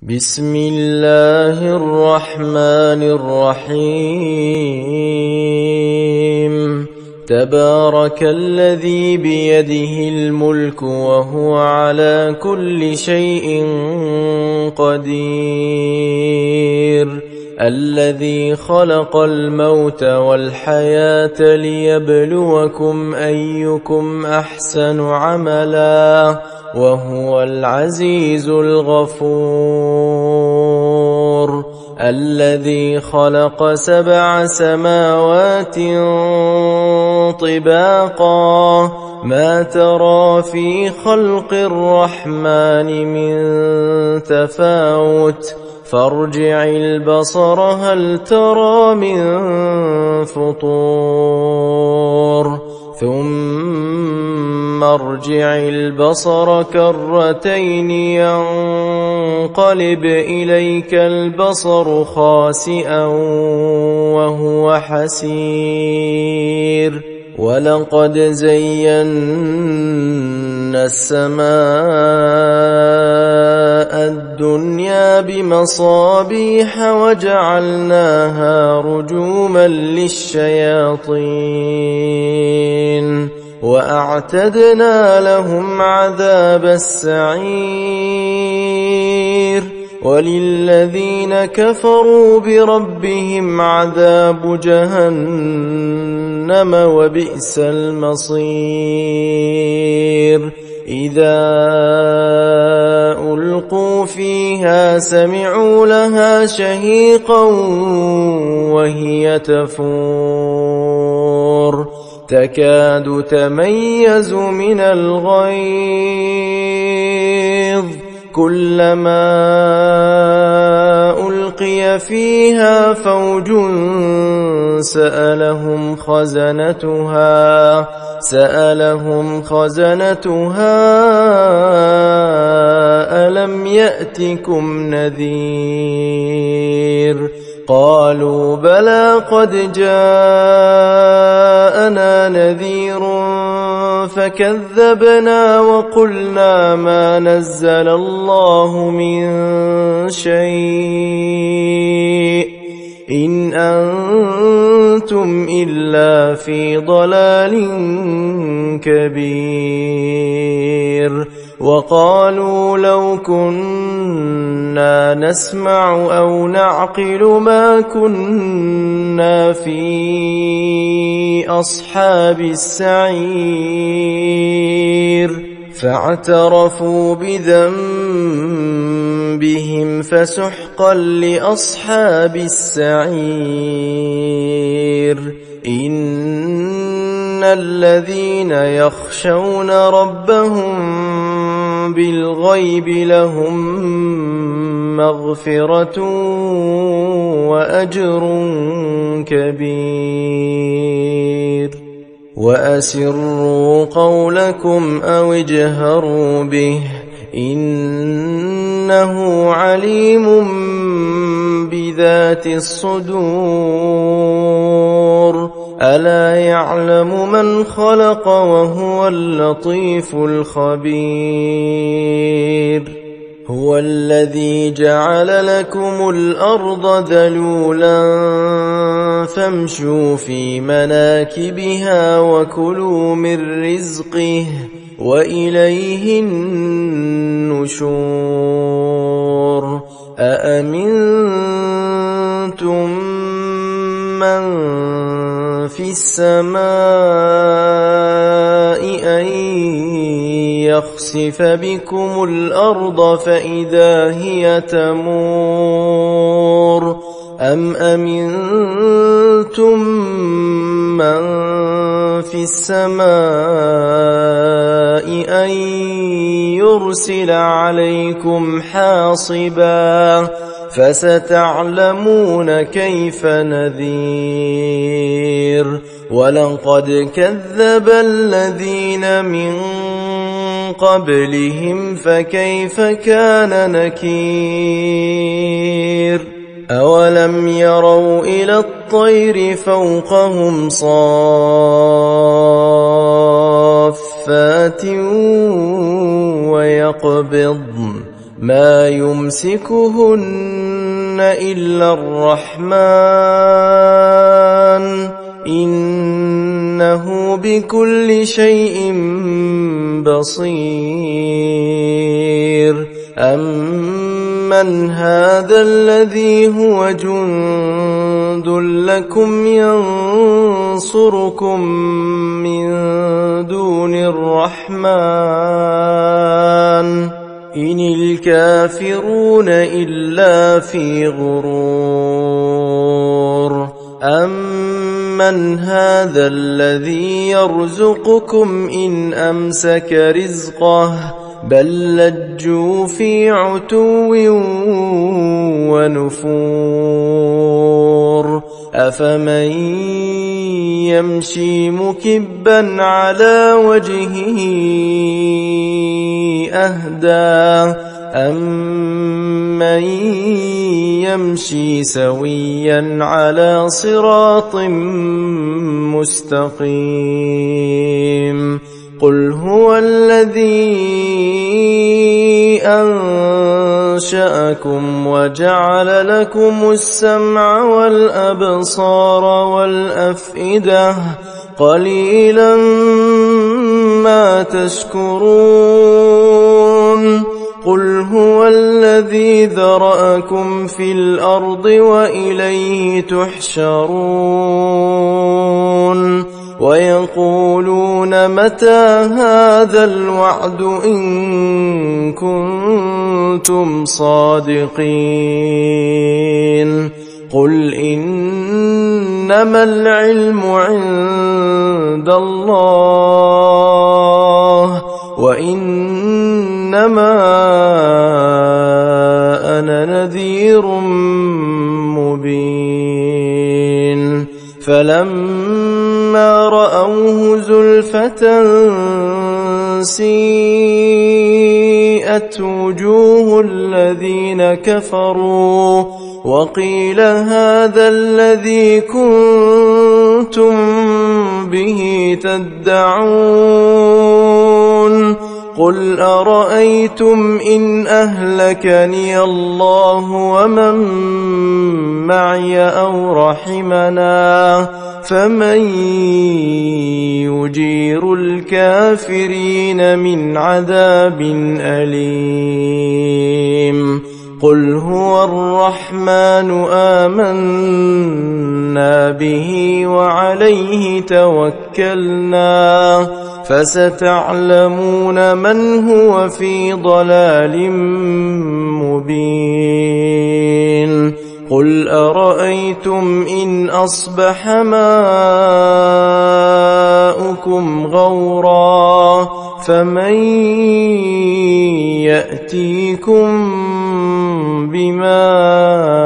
بسم الله الرحمن الرحيم تبارك الذي بيده الملك وهو على كل شيء قدير الذي خلق الموت والحياة ليبلوكم أيكم أحسن عملا وهو العزيز الغفور الذي خلق 7 سماوات طباقا ما ترى في خلق الرحمن من تفاوت فارجع البصر هل ترى من فطور ثم ارجع البصر كرتين ينقلب إليك البصر خاسئا وهو حسير ولقد زينا السماء الدنيا بمصابيح وجعلناها رجوما للشياطين وأعتدنا لهم عذاب السعير وللذين كفروا بربهم عذاب جهنم وبئس المصير إذا ألقوا فيها سمعوا لها شهيقا وهي تفور تكاد تميز من الغيظ كلما ألقي فيها فوج سألهم خزنتها ألم يأتكم نذير قالوا بلى قد جاءنا نذير فكذبنا وقلنا ما نزل الله من شيء إن أنتم إلا في ضلال كبير وقالوا لو كنا نسمع أو نعقل ما كنا في أصحاب السعير فاعترفوا بذنبهم فسحقا لأصحاب السعير إن الذين يخشون ربهم بالغيب لهم مغفرة وأجر كبير وأسروا قولكم أو اجهروا به إنه عليم بذات الصدور ألا يعلم من خلق وهو اللطيف الخبير هو الذي جعل لكم الأرض ذلولا فامشوا في مناكبها وكلوا من رزقه وإليه النشور أأمنتم من في السماء أن يخسف بكم الأرض فإذا هي تمور أم أمنتم من في السماء أن يرسل عليكم حاصبا فستعلمون كيف نذير ولقد كذب الذين من قبلهم فكيف كان نكير أولم يروا إلى الطير فوقهم صافات ويقبضن ما يمسكهن إلا الرحمن إنه بكل شيء بصير أمن هذا الذي هو جند لكم ينصركم من دون الرحمن إن الكافرون إلا في غرور أمن هذا الذي يرزقكم إن أمسك رزقه بل لجوا في عتو ونفور أفمن يمشي مكبا على وجهه أهدى أمن يمشي سويا على صراط مستقيم قل هو الذي أنشأكم وجعل لكم السمع والأبصار والأفئدة قليلا ما تشكرون قل هو الذي ذرأكم في الأرض وإليه تحشرون ويقولون متى هذا الوعد إن كنتم صادقين قل إنما العلم عند الله وإنما أنا نذير مبين فلما رأوه زلفة سيئت وجوه الذين كفروا وقيل هذا الذي كنتم به تدعون قل أرأيتم إن أهلكني الله ومن معي أو رحمنا فمن يجير الكافرين من عذاب أليم قل هو الرحمن آمنا به وعليه توكلنا فستعلمون من هو في ضلال مبين قل أرأيتم إن أصبح ماؤكم غورا فمن يأتيكم بماء